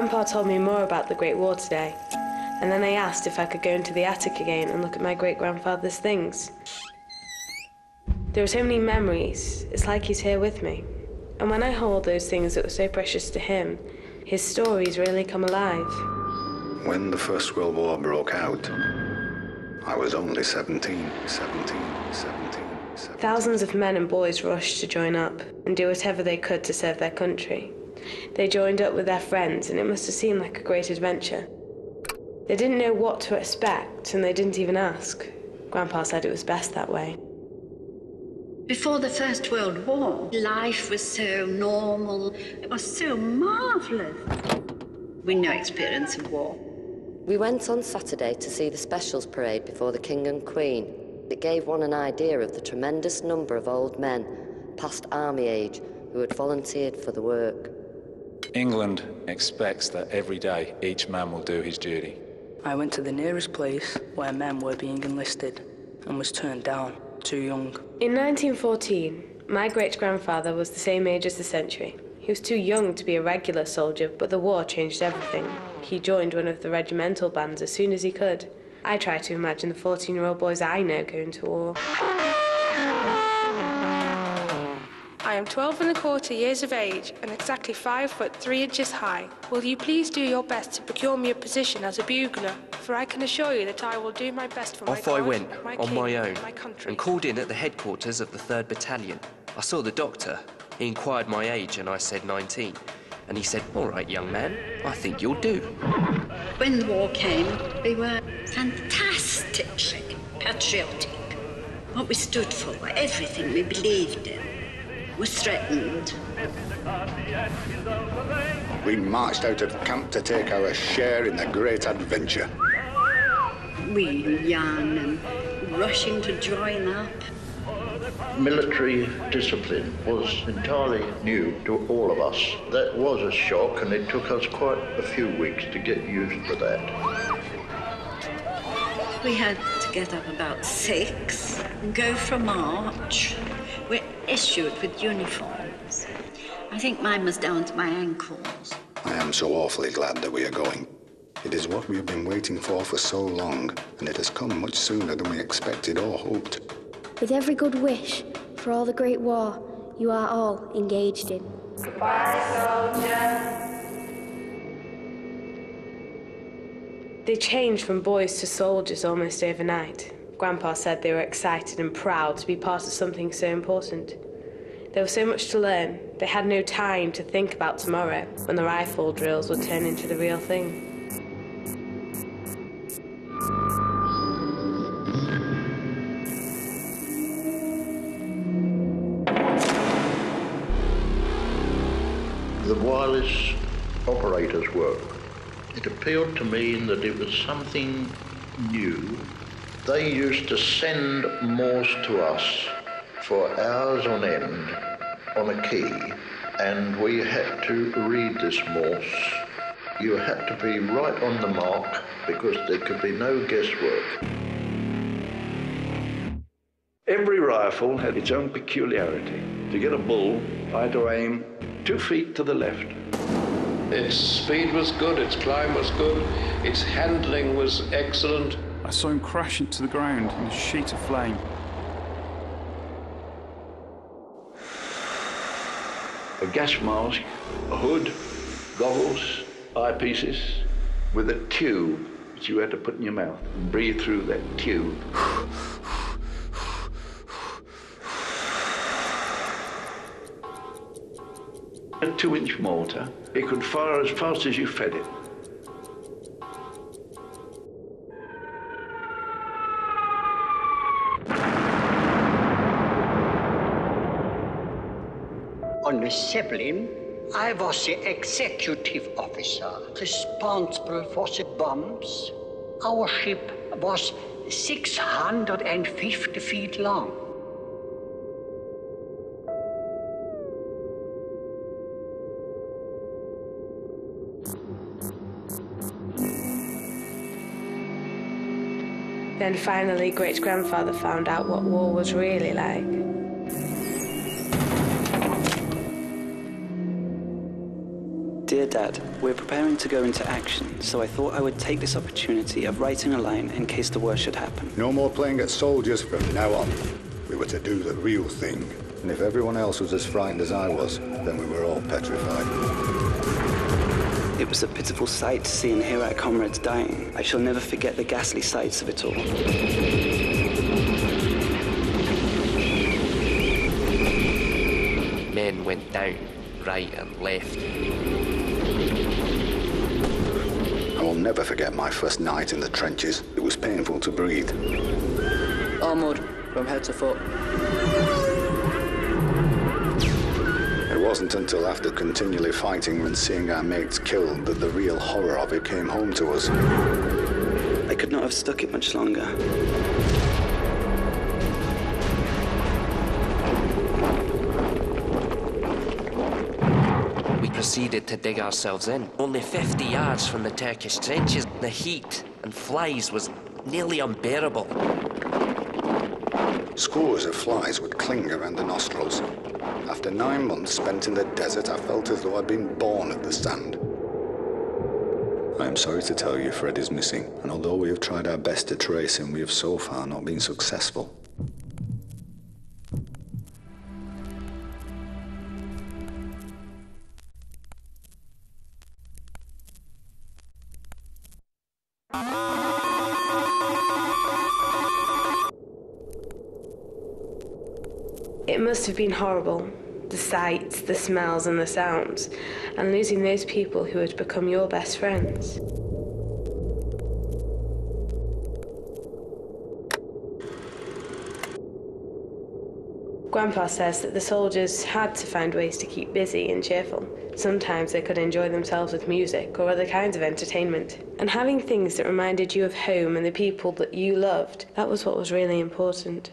Grandpa told me more about the Great War today, and then I asked if I could go into the attic again and look at my great-grandfather's things. There are so many memories, it's like he's here with me. And when I hold those things that were so precious to him, his stories really come alive. When the First World War broke out, I was only 17. Thousands of men and boys rushed to join up and do whatever they could to serve their country. They joined up with their friends, and it must have seemed like a great adventure. They didn't know what to expect, and they didn't even ask. Grandpa said it was best that way. Before the First World War, life was so normal. It was so marvellous. We had no experience of war. We went on Saturday to see the Specials Parade before the King and Queen. It gave one an idea of the tremendous number of old men, past army age, who had volunteered for the work. England expects that every day each man will do his duty. I went to the nearest place where men were being enlisted and was turned down, too young. In 1914, my great-grandfather was the same age as the Century. He was too young to be a regular soldier, but the war changed everything. He joined one of the regimental bands as soon as he could. I try to imagine the 14-year-old boys I know going to war. I am 12¼ years of age and exactly 5'3" high. Will you please do your best to procure me a position as a bugler? For I can assure you that I will do my best for my Off God, I went, my on king, my own, my country. and called in at the headquarters of the 3rd Battalion. I saw the doctor. He inquired my age and I said 19. And he said, "All right, young man, I think you'll do." When the war came, we were fantastic, patriotic. What we stood for, everything we believed in, was threatened. We marched out of camp to take our share in the great adventure. We were young and rushing to join up. Military discipline was entirely new to all of us. That was a shock, and it took us quite a few weeks to get used to that. We had to get up about 6 and go for march. We're issued with uniforms. I think mine was down to my ankles. I am so awfully glad that we are going. It is what we have been waiting for so long, and it has come much sooner than we expected or hoped. With every good wish for all the great war you are all engaged in. Goodbye, soldier. They changed from boys to soldiers almost overnight. Grandpa said they were excited and proud to be part of something so important. There was so much to learn. They had no time to think about tomorrow, when the rifle drills would turn into the real thing. The wireless operator's work. It appealed to me in that it was something new. They used to send Morse to us for hours on end on a key, and we had to read this Morse. You had to be right on the mark because there could be no guesswork. Every rifle had its own peculiarity. To get a bull, I had to aim 2 feet to the left. Its speed was good, its climb was good, its handling was excellent. I saw him crash into the ground in a sheet of flame. A gas mask, a hood, goggles, eyepieces, with a tube which you had to put in your mouth and breathe through that tube. A 2-inch mortar, it could fire as fast as you fed it. On the Zeppelin, I was the executive officer responsible for the bombs. Our ship was 650 feet long. Then finally, great-grandfather found out what war was really like. Dear Dear Dad, we're preparing to go into action, so I thought I would take this opportunity of writing a line in case the worst should happen. No more playing at soldiers from now on. We were to do the real thing. And if everyone else was as frightened as I was, then we were all petrified. It was a pitiful sight to see and hear our comrades dying. I shall never forget the ghastly sights of it all. Men went down, right and left. I will never forget my first night in the trenches. It was painful to breathe. Armoured, from head to foot. It wasn't until after continually fighting and seeing our mates killed that the real horror of it came home to us. I could not have stuck it much longer. Proceeded to dig ourselves in. Only 50 yards from the Turkish trenches, the heat and flies was nearly unbearable. Scores of flies would cling around the nostrils. After 9 months spent in the desert, I felt as though I'd been born of the sand. I am sorry to tell you Fred is missing, and although we have tried our best to trace him, we have so far not been successful. It must have been horrible, the sights, the smells and the sounds, and losing those people who had become your best friends. Grandpa says that the soldiers had to find ways to keep busy and cheerful. Sometimes they could enjoy themselves with music or other kinds of entertainment. And having things that reminded you of home and the people that you loved, that was what was really important.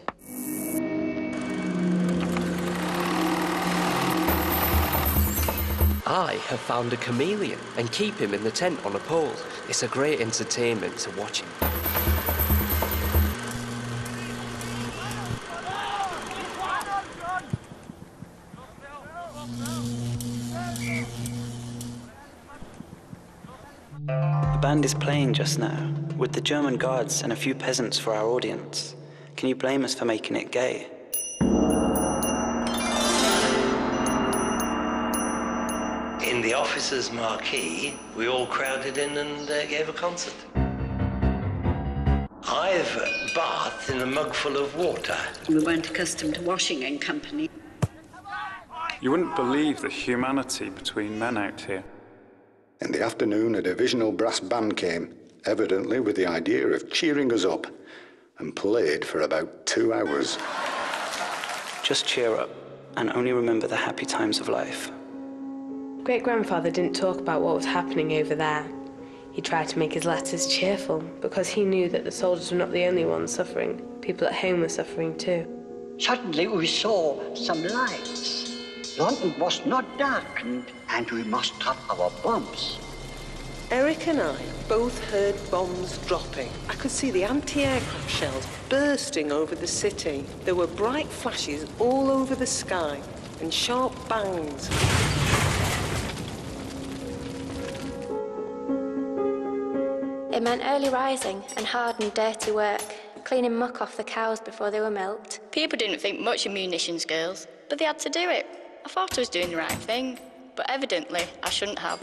I have found a chameleon and keep him in the tent on a pole. It's a great entertainment to watch him. The band is playing just now, with the German guards and a few peasants for our audience. Can you blame us for making it gay? In the officers' marquee, we all crowded in and gave a concert. I've bathed in a mug full of water. We weren't accustomed to washing in company. You wouldn't believe the humanity between men out here. In the afternoon, a divisional brass band came, evidently with the idea of cheering us up, and played for about 2 hours. Just cheer up, and only remember the happy times of life. Great-grandfather didn't talk about what was happening over there. He tried to make his letters cheerful, because he knew that the soldiers were not the only ones suffering. People at home were suffering too. Suddenly we saw some lights. London was not darkened, and we must drop our bombs. Eric and I both heard bombs dropping. I could see the anti-aircraft shells bursting over the city. There were bright flashes all over the sky and sharp bangs. It meant early rising and hard and dirty work, cleaning muck off the cows before they were milked. People didn't think much of munitions girls, but they had to do it. I thought I was doing the right thing, but evidently I shouldn't have.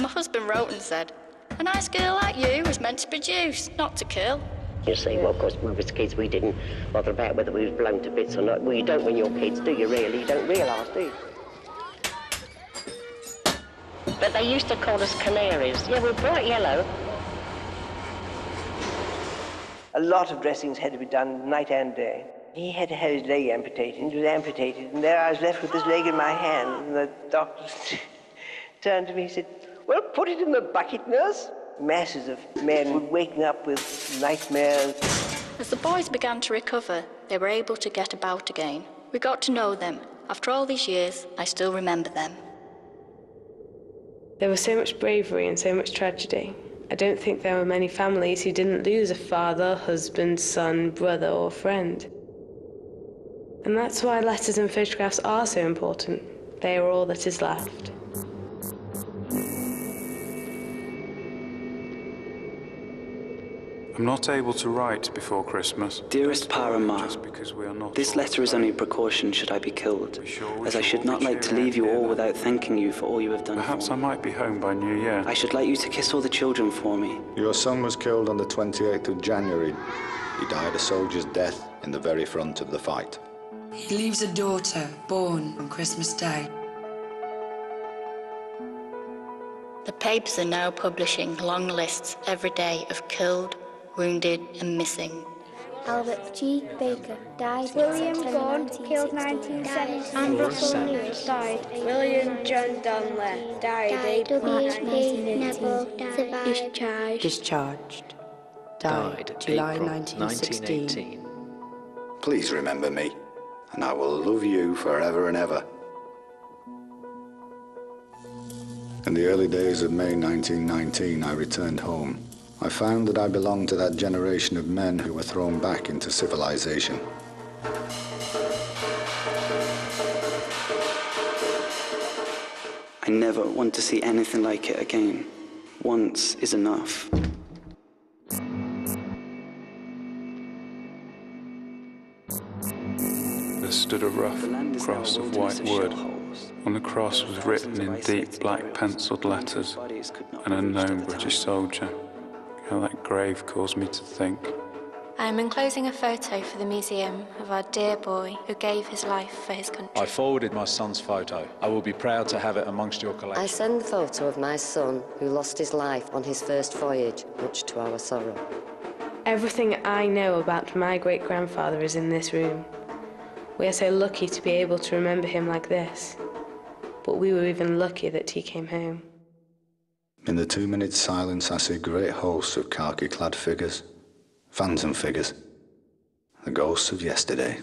My husband wrote and said, "A nice girl like you was meant to produce, not to kill." You see, well, of course, when we was kids, we didn't bother about whether we was blown to bits or not. Well, you don't when you're kids, do you, really? You don't realise, do you? But they used to call us canaries. Yeah, we're bright yellow. A lot of dressings had to be done night and day. He had to have his leg amputated, and it was amputated, and there I was left with this leg in my hand, and the doctor turned to me and said, "Well, put it in the bucket, nurse." Masses of men were waking up with nightmares. As the boys began to recover, they were able to get about again. We got to know them. After all these years, I still remember them. There was so much bravery and so much tragedy. I don't think there were many families who didn't lose a father, husband, son, brother, or friend. And that's why letters and photographs are so important. They are all that is left. I'm not able to write before Christmas. Dearest Pa and Ma, because we are not this letter is only a precaution should I be killed, as I should not like to leave you all without thanking you for all you have done Perhaps for I me. might be home by New Year. I should like you to kiss all the children for me. Your son was killed on the 28th of January. He died a soldier's death in the very front of the fight. He leaves a daughter born on Christmas Day. The papers are now publishing long lists every day of killed, wounded and missing. Albert G. Baker died. William Gaunt, killed 1970. Ambrose Lewis died. William John Dunlap died. W.H.P. Neville died. Discharged. Died July April 1916. Please remember me, and I will love you forever and ever. In the early days of May 1919, I returned home. I found that I belonged to that generation of men who were thrown back into civilization. I never want to see anything like it again. Once is enough. There stood a rough cross of white wood. On the cross was written in deep black penciled letters, an unknown British soldier. How that grave caused me to think. I am enclosing a photo for the museum of our dear boy who gave his life for his country. I forwarded my son's photo. I will be proud to have it amongst your collection. I send the photo of my son who lost his life on his first voyage, much to our sorrow. Everything I know about my great-grandfather is in this room. We are so lucky to be able to remember him like this. But we were even lucky that he came home. In the 2-minute silence, I see great hosts of khaki-clad figures, phantom figures, the ghosts of yesterday.